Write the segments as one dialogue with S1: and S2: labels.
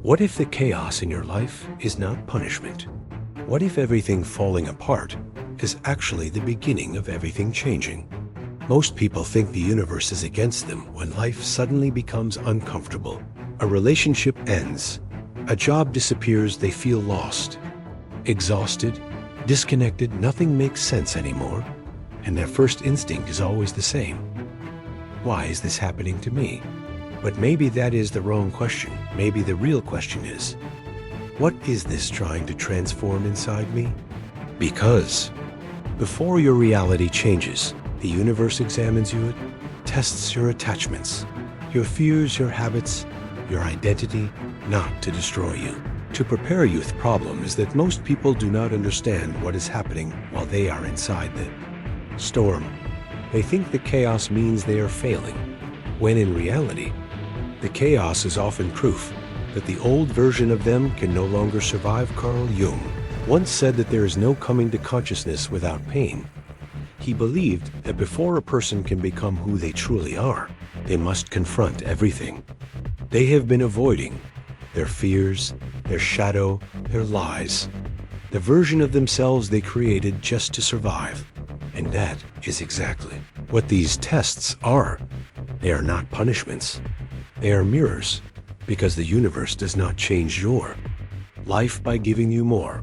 S1: What if the chaos in your life is not punishment? What if everything falling apart is actually the beginning of everything changing? Most people think the universe is against them when life suddenly becomes uncomfortable. A relationship ends. A job disappears, they feel lost. Exhausted, disconnected, nothing makes sense anymore. And their first instinct is always the same. Why is this happening to me? But maybe that is the wrong question. Maybe the real question is, what is this trying to transform inside me? Because before your reality changes, the universe examines you, tests your attachments, your fears, your habits, your identity, not to destroy you, to prepare you. The problem is that most people do not understand what is happening while they are inside the storm. They think the chaos means they are failing, when in reality, the chaos is often proof that the old version of them can no longer survive. Carl Jung once said that there is no coming to consciousness without pain. He believed that before a person can become who they truly are, they must confront everything they have been avoiding, their fears, their shadow, their lies, the version of themselves they created just to survive. And that is exactly what these tests are. They are not punishments. They are mirrors, because the universe does not change your life by giving you more.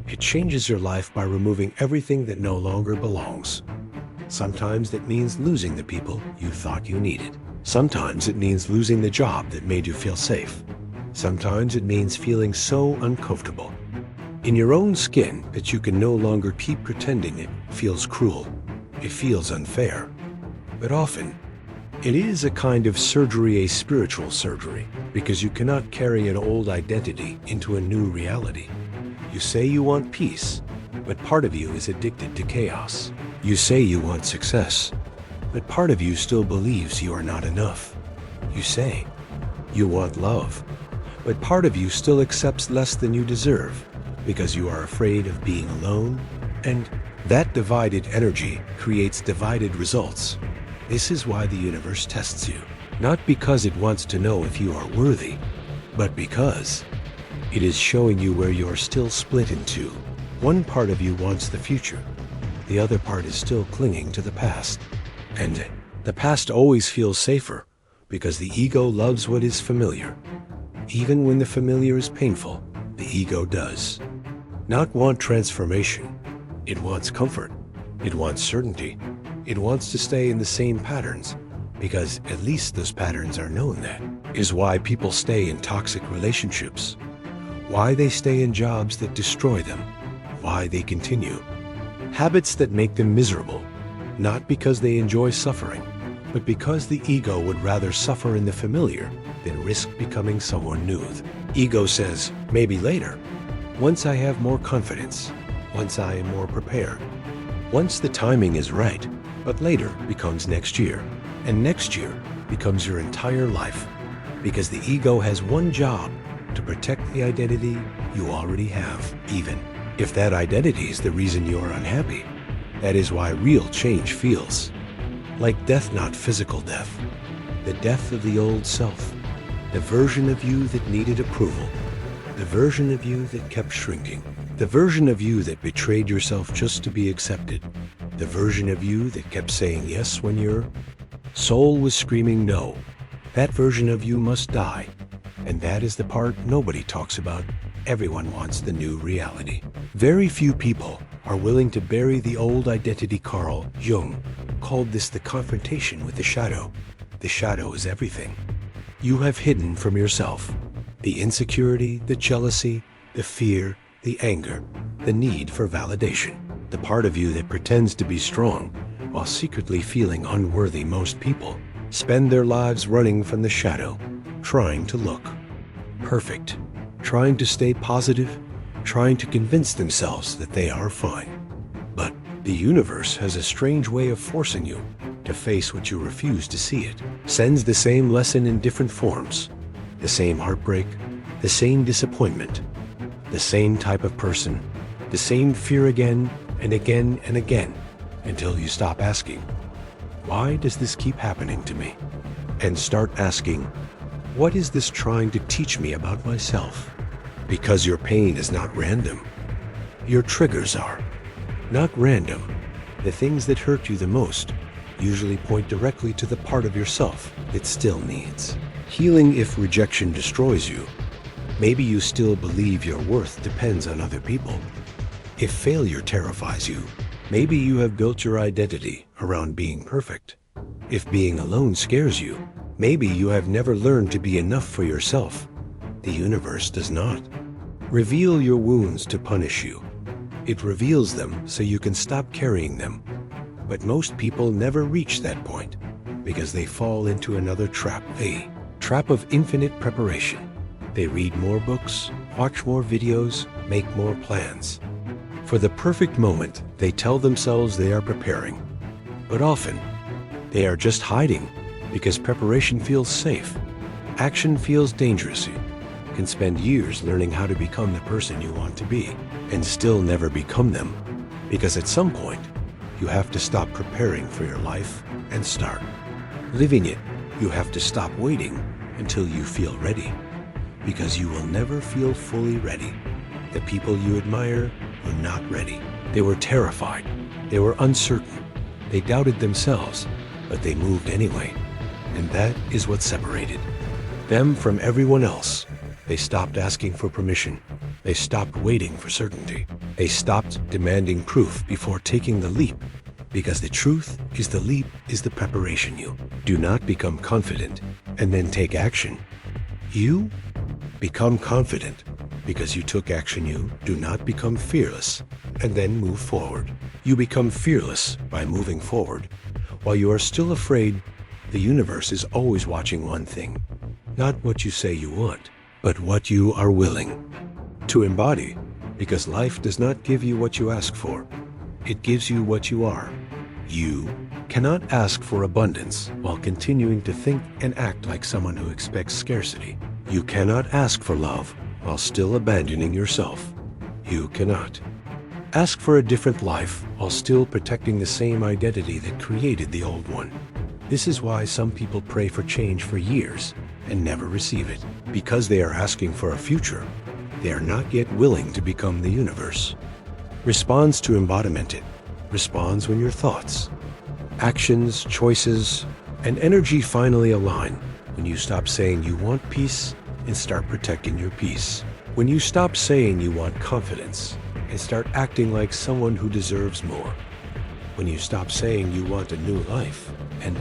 S1: It changes your life by removing everything that no longer belongs. Sometimes that means losing the people you thought you needed. Sometimes it means losing the job that made you feel safe. Sometimes it means feeling so uncomfortable in your own skin that you can no longer keep pretending. It feels cruel. It feels unfair. But often, it is a kind of surgery, a spiritual surgery, because you cannot carry an old identity into a new reality. You say you want peace, but part of you is addicted to chaos. You say you want success, but part of you still believes you are not enough. You say you want love, but part of you still accepts less than you deserve because you are afraid of being alone, and that divided energy creates divided results. This is why the universe tests you, not because it wants to know if you are worthy, but because it is showing you where you are still split in two. One part of you wants the future. The other part is still clinging to the past. And the past always feels safer because the ego loves what is familiar. Even when the familiar is painful, the ego does not want transformation. It wants comfort. It wants certainty. It wants to stay in the same patterns because at least those patterns are known. That is why people stay in toxic relationships, why they stay in jobs that destroy them, why they continue habits that make them miserable, not because they enjoy suffering, but because the ego would rather suffer in the familiar than risk becoming someone new. The ego says, maybe later, once I have more confidence, once I am more prepared, once the timing is right. But later becomes next year, and next year becomes your entire life, because the ego has one job: to protect the identity you already have, even if that identity is the reason you are unhappy. That is why real change feels like death, not physical death. The death of the old self, the version of you that needed approval, the version of you that kept shrinking, the version of you that betrayed yourself just to be accepted, the version of you that kept saying yes when your soul was screaming no. That version of you must die. And that is the part nobody talks about. Everyone wants the new reality. Very few people are willing to bury the old identity. Carl Jung called this the confrontation with the shadow. The shadow is everything you have hidden from yourself. The insecurity, the jealousy, the fear, the anger, the need for validation. The part of you that pretends to be strong while secretly feeling unworthy. Most people spend their lives running from the shadow, trying to look perfect, trying to stay positive, trying to convince themselves that they are fine. But the universe has a strange way of forcing you to face what you refuse to see. It sends the same lesson in different forms, the same heartbreak, the same disappointment, the same type of person, the same fear again and again and again, until you stop asking, why does this keep happening to me? And start asking, What is this trying to teach me about myself? Because your pain is not random. Your triggers are. Not random. The things that hurt you the most usually point directly to the part of yourself it still needs healing. If rejection destroys you, maybe you still believe your worth depends on other people. If failure terrifies you, maybe you have built your identity around being perfect. If being alone scares you, maybe you have never learned to be enough for yourself. The universe does not reveal your wounds to punish you. It reveals them so you can stop carrying them. But most people never reach that point because they fall into another trap, a trap of infinite preparation. They read more books, watch more videos, make more plans. For the perfect moment, they tell themselves they are preparing. But often, they are just hiding because preparation feels safe. Action feels dangerous. You can spend years learning how to become the person you want to be and still never become them because at some point, you have to stop preparing for your life and start living it. You have to stop waiting until you feel ready because you will never feel fully ready. The people you admire were not ready. They were terrified. They were uncertain. They doubted themselves, but they moved anyway. And that is what separated them from everyone else. They stopped asking for permission. They stopped waiting for certainty. They stopped demanding proof before taking the leap. Because the truth is the leap is the preparation. You do not become confident and then take action. You become confident because you took action. You do not become fearless and then move forward. You become fearless by moving forward. While you are still afraid, the universe is always watching one thing. Not what you say you want, but what you are willing to embody. Because life does not give you what you ask for. It gives you what you are. You cannot ask for abundance while continuing to think and act like someone who expects scarcity. You cannot ask for love while still abandoning yourself. You cannot ask for a different life while still protecting the same identity that created the old one. This is why some people pray for change for years and never receive it. Because they are asking for a future, they are not yet willing to become the universe. Responds to embodiment. It responds when your thoughts, actions, choices, and energy finally align. When you stop saying you want peace and start protecting your peace. When you stop saying you want confidence and start acting like someone who deserves more. When you stop saying you want a new life and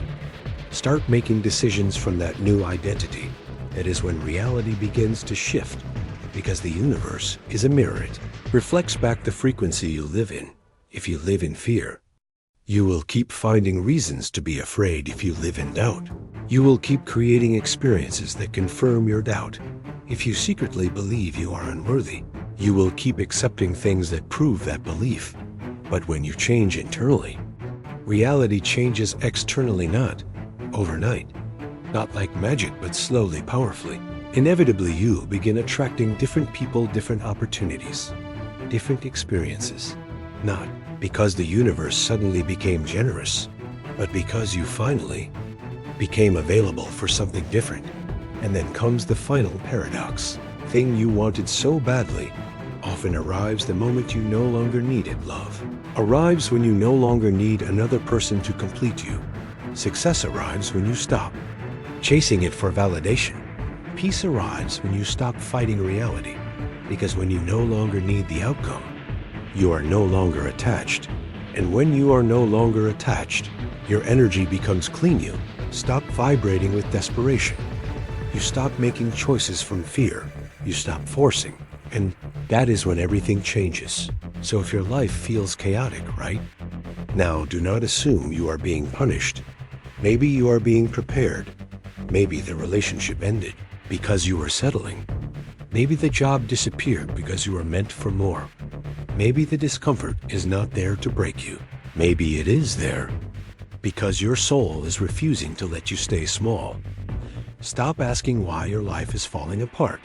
S1: start making decisions from that new identity. That is when reality begins to shift. Because the universe is a mirror. It reflects back the frequency you live in. If you live in fear, you will keep finding reasons to be afraid. If you live in doubt, you will keep creating experiences that confirm your doubt. If you secretly believe you are unworthy, you will keep accepting things that prove that belief. But when you change internally, reality changes externally, not overnight, not like magic, but slowly, powerfully. Inevitably, you begin attracting different people, different opportunities, different experiences. Not because the universe suddenly became generous, but because you finally became available for something different. And then comes the final paradox. Thing you wanted so badly often arrives the moment you no longer needed. Love arrives when you no longer need another person to complete you. Success arrives when you stop chasing it for validation. Peace arrives when you stop fighting reality, because when you no longer need the outcome, you are no longer attached. And when you are no longer attached, your energy becomes clean. You stop vibrating with desperation. You stop making choices from fear. You stop forcing. And that is when everything changes. So if your life feels chaotic, right now, do not assume you are being punished. Maybe you are being prepared. Maybe the relationship ended because you were settling. Maybe the job disappeared because you were meant for more. Maybe the discomfort is not there to break you. Maybe it is there because your soul is refusing to let you stay small. Stop asking why your life is falling apart.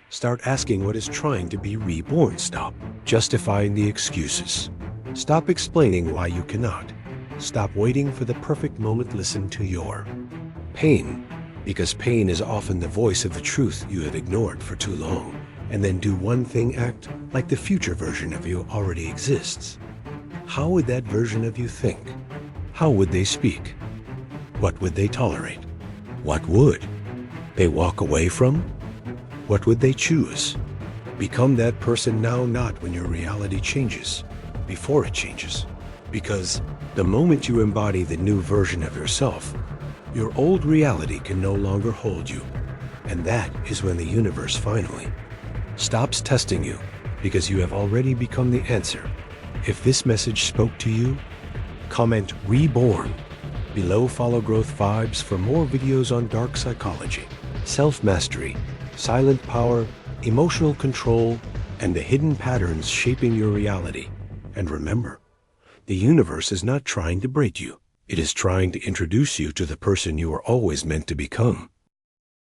S1: Start asking what is trying to be reborn. Stop justifying the excuses. Stop explaining why you cannot. Stop waiting for the perfect moment. Listen to your pain. Because pain is often the voice of the truth you have ignored for too long, and then do one thing act like the future version of you already exists. How would that version of you think? How would they speak? What would they tolerate? What would they walk away from? What would they choose? Become that person now, not when your reality changes, before it changes. Because the moment you embody the new version of yourself, your old reality can no longer hold you. And that is when the universe finally stops testing you, because you have already become the answer. If this message spoke to you, comment "Reborn" below. Follow Growth Vibes for more videos on dark psychology, self-mastery, silent power, emotional control, and the hidden patterns shaping your reality. And remember, the universe is not trying to break you. It is trying to introduce you to the person you are always meant to become.